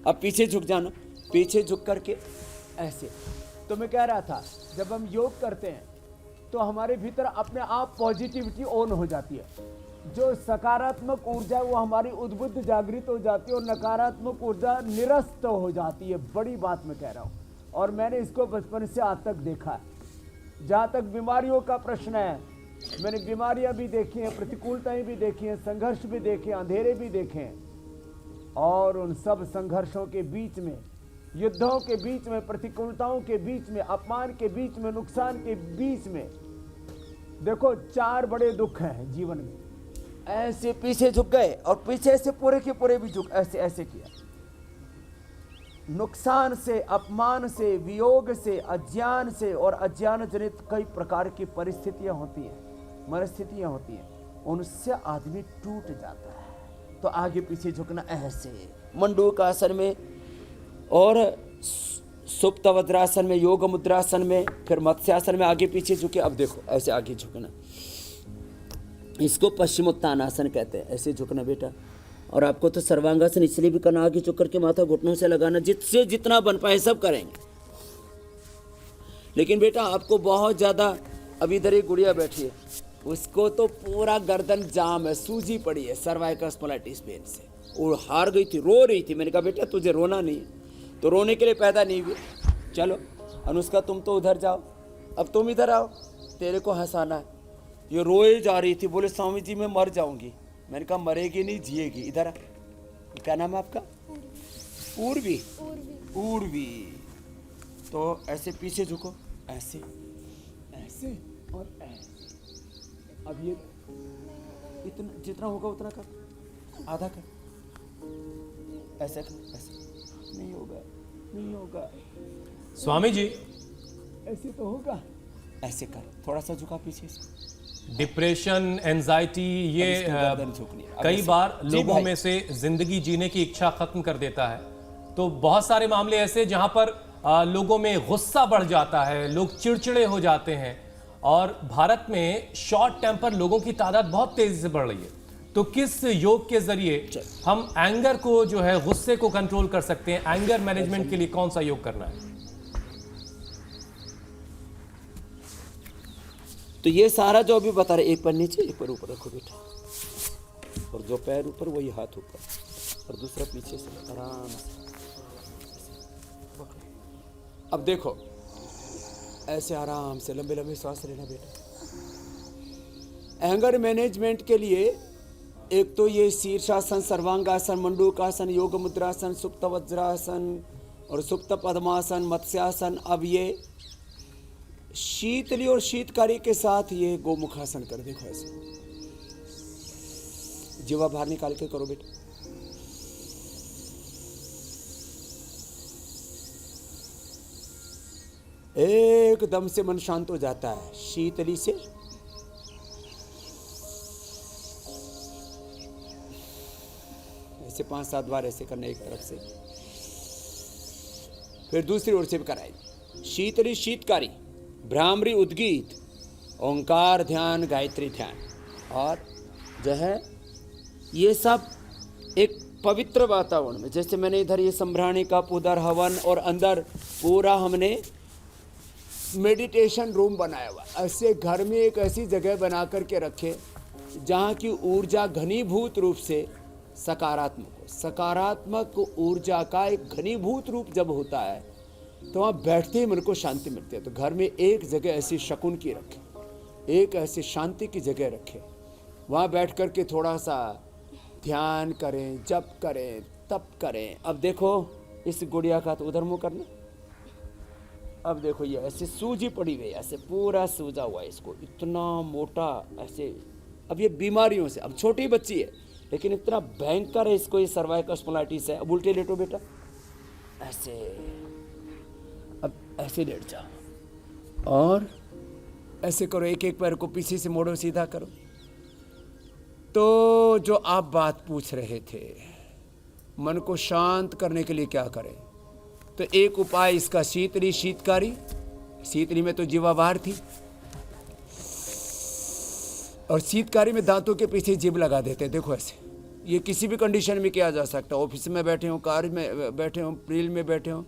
अब पीछे झुक जाना, पीछे झुक करके ऐसे। तो मैं कह रहा था जब हम योग करते हैं तो हमारे भीतर अपने आप पॉजिटिविटी ऑन हो जाती है, जो सकारात्मक ऊर्जा है वो हमारी उद्बुद्ध जागृत हो जाती है और नकारात्मक ऊर्जा निरस्त हो जाती है। बड़ी बात मैं कह रहा हूँ, और मैंने इसको बचपन से आज तक देखा है। जहाँ तक बीमारियों का प्रश्न है, मैंने बीमारियां भी देखी हैं, प्रतिकूलताएं भी देखी हैं, संघर्ष भी देखे, अंधेरे भी देखे हैं, और उन सब संघर्षों के बीच में, युद्धों के बीच में, प्रतिकूलताओं के बीच में, अपमान के बीच में, नुकसान के बीच में, देखो 4 बड़े दुख हैं जीवन में। ऐसे पीछे झुक गए और पीछे से पूरे के पूरे भी झुक, ऐसे ऐसे किया। नुकसान से, अपमान से, वियोग से, अज्ञान से और अज्ञान जनित कई प्रकार की परिस्थितियां होती हैं, मनस्थितियां होती हैं, उनसे आदमी टूट जाता है। तो आगे पीछे झुकना ऐसे, मंडूक आसन में और सुप्त वज्रासन में, योग मुद्रासन में, फिर मत्स्यासन में आगे पीछे झुके। अब देखो ऐसे आगे झुकना, इसको पश्चिमोत्तानासन कहते हैं, ऐसे झुकना बेटा। और आपको तो सर्वांगासन इसलिए भी करना, आगे झुक करके माथा घुटनों से लगाना, जिससे जितना बन पाए सब करेंगे। लेकिन बेटा आपको बहुत ज़्यादा, अभी इधर एक गुड़िया बैठी है, उसको तो पूरा गर्दन जाम है, सूजी पड़ी है सर्वाइकल स्पॉन्डिलाइटिस पेन से, वो हार गई थी, रो रही थी। मैंने कहा बेटा तुझे रोना नहीं है, तो रोने के लिए पैदा नहीं हुई। चलो अनुष्का तुम तो उधर जाओ, अब तुम इधर आओ, तेरे को हंसाना है। ये रोए जा रही थी, बोले स्वामी जी मैं मर जाऊंगी। मैंने कहा मरेगी नहीं, जिएगी। इधर आ, क्या नाम है आपका? पूर्वी। पूर्वी। तो ऐसे पीछे झुको, ऐसे ऐसे और ऐसे। अब ये इतना जितना होगा उतना कर, आधा कर, ऐसे कर, ऐसे। नहीं होगा, नहीं होगा स्वामी जी, ऐसे तो होगा, ऐसे कर, थोड़ा सा झुका पीछे से। डिप्रेशन, एंजाइटी, ये कई बार लोगों में से जिंदगी जीने की इच्छा खत्म कर देता है। तो बहुत सारे मामले ऐसे जहां पर लोगों में गुस्सा बढ़ जाता है, लोग चिड़चिड़े हो जाते हैं, और भारत में शॉर्ट टेम्पर लोगों की तादाद बहुत तेजी से बढ़ रही है। तो किस योग के जरिए हम एंगर को, जो है गुस्से को कंट्रोल कर सकते हैं? एंगर मैनेजमेंट के लिए कौन सा योग करना है? तो ये सारा जो अभी बता रहे, एक पैर नीचे एक पैर ऊपर रखो बेटा, और जो पैर ऊपर वही हाथ ऊपर, और दूसरा पीछे से आराम से। अब देखो ऐसे आराम से लंबे लंबे सांस लेना बेटा। एंगर मैनेजमेंट के लिए एक तो ये शीर्षासन, सर्वांगासन, मंडूकासन, योग मुद्रासन, सुप्त वज्रासन और सुप्त पद्मासन, मत्स्यासन। अब ये शीतली और शीतकारी के साथ ये गोमुखासन कर देखो, ऐसे जीवा बाहर निकाल के करो बेटा। एकदम से मन शांत हो जाता है शीतली से। ऐसे 5-7 बार ऐसे करना एक तरफ से, फिर दूसरी ओर से भी कराएंगे। शीतली, शीतकारी, भ्रामरी, उद्गीत, ओंकार ध्यान, गायत्री ध्यान, और जो है ये सब एक पवित्र वातावरण में, जैसे मैंने इधर ये संभ्राणी का उधर हवन, और अंदर पूरा हमने मेडिटेशन रूम बनाया हुआ। ऐसे घर में एक ऐसी जगह बना करके रखे जहाँ की ऊर्जा घनीभूत रूप से सकारात्मक हो। सकारात्मक ऊर्जा का एक घनीभूत रूप जब होता है तो वहाँ बैठते ही मन को शांति मिलती है। तो घर में एक जगह ऐसी शकुन की रखें, एक ऐसी शांति की जगह रखें, वहाँ बैठ कर के थोड़ा सा ध्यान करें, जप करें, तप करें। अब देखो इस गुड़िया का तो उधर मुँह करना। अब देखो ये ऐसे सूजी पड़ी हुई है, ऐसे पूरा सूजा हुआ है, इसको इतना मोटा ऐसे। अब ये बीमारियों से, अब छोटी बच्ची है लेकिन इतना भयंकर है इसको, ये सर्वाइकल स्पॉन्डिलाइटिस है। अब उल्टे लेटो बेटा, ऐसे। अब ऐसे लेट जाओ और ऐसे करो, एक एक पैर को पीछे से मोड़ो, सीधा करो। तो जो आप बात पूछ रहे थे, मन को शांत करने के लिए क्या करें, तो एक उपाय इसका शीतली, शीतकारी। शीतली में तो जीवा बाहर थी, और शीतकारी में दांतों के पीछे जीभ लगा देते, देखो ऐसे ये किसी भी कंडीशन में किया जा सकता है। ऑफिस में बैठे हो, कार में बैठे हो, रेल में बैठे हो,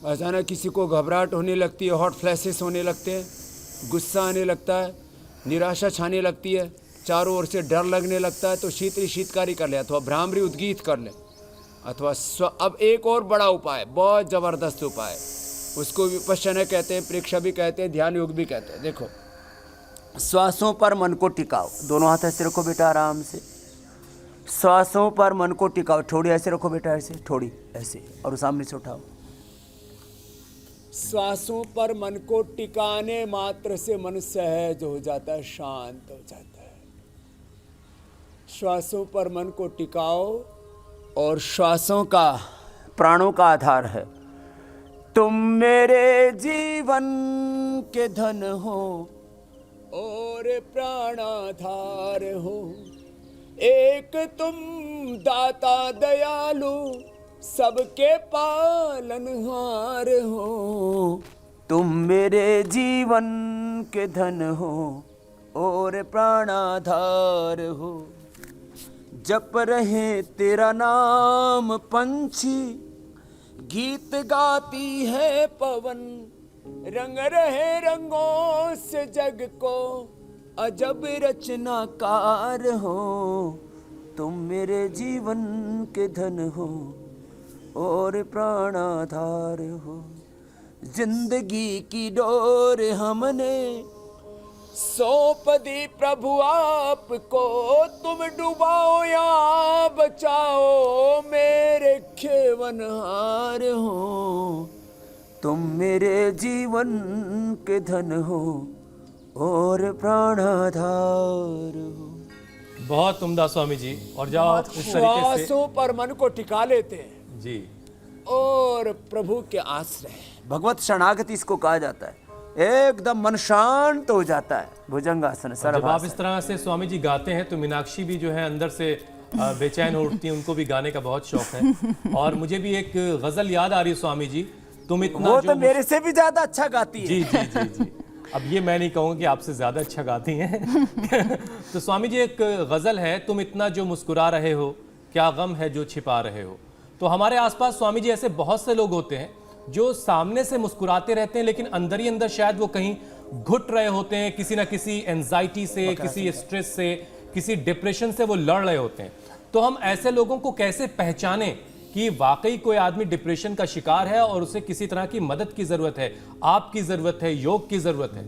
अचानक किसी को घबराहट होने लगती है, हॉट फ्लैशेस होने लगते हैं, गुस्सा आने लगता है, निराशा छाने लगती है, चारों ओर से डर लगने लगता है, तो शीतकारी कर ले अथवा भ्रामरी उद्गीत कर ले अथवा अब एक और बड़ा उपाय, बहुत ज़बरदस्त उपाय, उसको विपश्यना कहते हैं, प्रेक्षा भी कहते हैं, ध्यान योग भी कहते हैं। देखो, श्वासों पर मन को टिकाओ, दोनों हाथ ऐसे रखो बेटा आराम से, श्वासों पर मन को टिकाओ, थोड़ी ऐसे रखो बेटा, ऐसे थोड़ी ऐसे, और सामने से उठाओ। श्वासों पर मन को टिकाने मात्र से मन सहज हो जाता है, शांत हो जाता है। श्वासों पर मन को टिकाओ, और श्वासों का प्राणों का आधार है। तुम मेरे जीवन के धन हो और प्राणाधार हो, एक तुम दाता दयालु सबके पालनहार हो। तुम मेरे जीवन के धन हो और प्राणाधार हो। जप रहे तेरा नाम पंछी, गीत गाती है पवन, रंग रहे रंगों से जग को अजब रचनाकार हो। तुम मेरे जीवन के धन हो और प्राणाधार हो। जिंदगी की डोर हमने सौंप दी प्रभु आपको, तुम डुबाओ या बचाओ मेरे खेवनहार हो। तुम मेरे जीवन के धन हो और प्राणाधार हो। बहुत उम्दा स्वामी जी। और जब आप इस तरीके से श्वासों पर मन को टिका लेते हैं जी, और प्रभु के आश्रय, भगवत शरणागति इसको कहा जाता है, एकदम मन शांत हो जाता है। भुजंगासन, जब आप इस तरह से स्वामी जी गाते हैं तो मीनाक्षी भी जो है अंदर से बेचैन हो उठती है, उनको भी गाने का बहुत शौक है। और मुझे भी एक गजल याद आ रही है स्वामी जी, तुम इतना वो तो मेरे से भी ज्यादा अच्छा गाती है। जी जी जी जी। अब ये मैं नहीं कहूँगा कि आपसे ज्यादा अच्छा गाती हैं। तो स्वामी जी एक गजल है, तुम इतना जो मुस्कुरा रहे हो, क्या गम है जो छिपा रहे हो। तो हमारे आसपास स्वामी जी ऐसे बहुत से लोग होते हैं जो सामने से मुस्कुराते रहते हैं, लेकिन अंदर ही अंदर शायद वो कहीं घुट रहे होते हैं, किसी ना किसी एंजाइटी से, किसी स्ट्रेस से, किसी डिप्रेशन से वो लड़ रहे होते हैं। तो हम ऐसे लोगों को कैसे पहचानें कि वाकई कोई आदमी डिप्रेशन का शिकार है और उसे किसी तरह की मदद की जरूरत है, आपकी जरूरत है, योग की जरूरत है?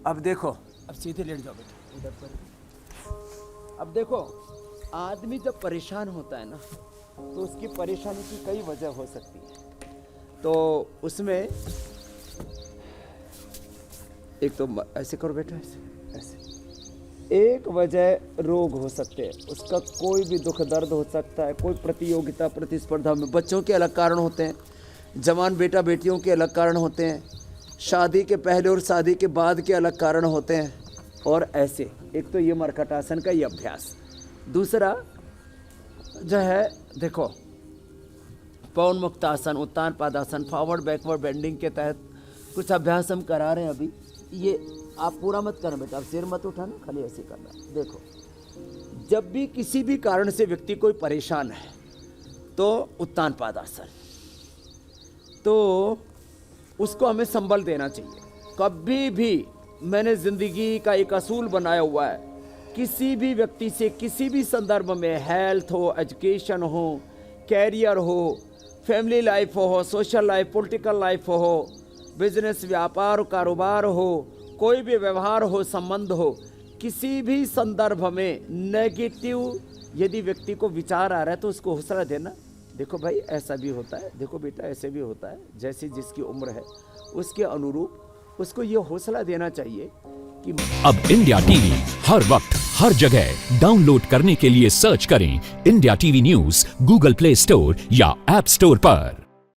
अब देखो, अब सीधे लेट जाओ बेटा इधर पर। अब देखो, आदमी जब परेशान होता है ना, तो उसकी परेशानी की कई वजह हो सकती है। तो उसमें एक तो ऐसे करो बेटा, ऐसे ऐसे, एक वजह रोग हो सकते हैं, उसका कोई भी दुख दर्द हो सकता है, कोई प्रतियोगिता प्रतिस्पर्धा में, बच्चों के अलग कारण होते हैं, जवान बेटा बेटियों के अलग कारण होते हैं, शादी के पहले और शादी के बाद के अलग कारण होते हैं। और ऐसे एक तो ये मरकटासन का ये अभ्यास, दूसरा जो है देखो पवन मुक्तासन, उत्तान पादासन, फॉरवर्ड बैकवर्ड बेंडिंग के तहत कुछ अभ्यास हम करा रहे हैं अभी। ये आप पूरा मत करना बेटा, आप सिर मत उठाना, खाली ऐसे करना। देखो, जब भी किसी भी कारण से व्यक्ति कोई परेशान है तो उत्तान पादासन, तो उसको हमें संबल देना चाहिए। कभी भी मैंने जिंदगी का एक असूल बनाया हुआ है, किसी भी व्यक्ति से किसी भी संदर्भ में, हेल्थ हो, एजुकेशन हो, कैरियर हो, फैमिली लाइफ हो, सोशल लाइफ, पॉलिटिकल लाइफ हो, बिजनेस व्यापार कारोबार हो, कोई भी व्यवहार हो, संबंध हो, किसी भी संदर्भ में नेगेटिव यदि व्यक्ति को विचार आ रहा है तो उसको हौसला देना। देखो भाई ऐसा भी होता है, देखो बेटा ऐसे भी होता है, जैसी जिसकी उम्र है उसके अनुरूप उसको ये हौसला देना चाहिए कि अब इंडिया टीवी हर वक्त हर जगह डाउनलोड करने के लिए सर्च करें India TV news Google play store या ऐप स्टोर पर।